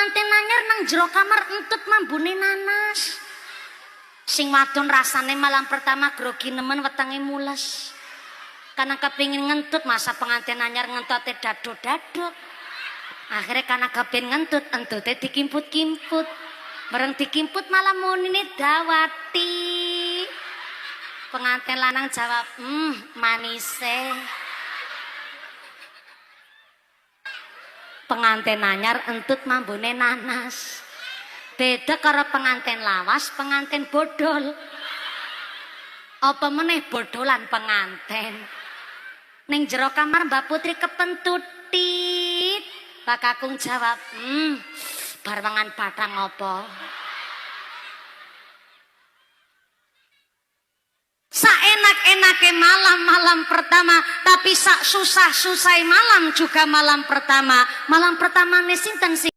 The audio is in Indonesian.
pengantin anyar nang jero kamar entut mambune nanas. Sing wadon rasane malam pertama grogi nemen wetenge mules. Karena kepingin ngentut masa pengantin anyar ngentote dado-dado. Akhirnya karena kepingin ngentut entute dikimput-kimput. Bareng dikimput malah munine dawati. Pengantin lanang jawab, manise. Pengantin anyar entut mambune nanas. Beda karo pengantin lawas, pengantin bodol. Apa meneh bodolan pengantin. Ning jero kamar Mbak Putri kepentutit. Pak Kakung jawab, bar mangan bathang apa? Saenak-enake malam pertama, tapi sak susah-susah malam juga malam pertama. Malam pertama nih sinten sih?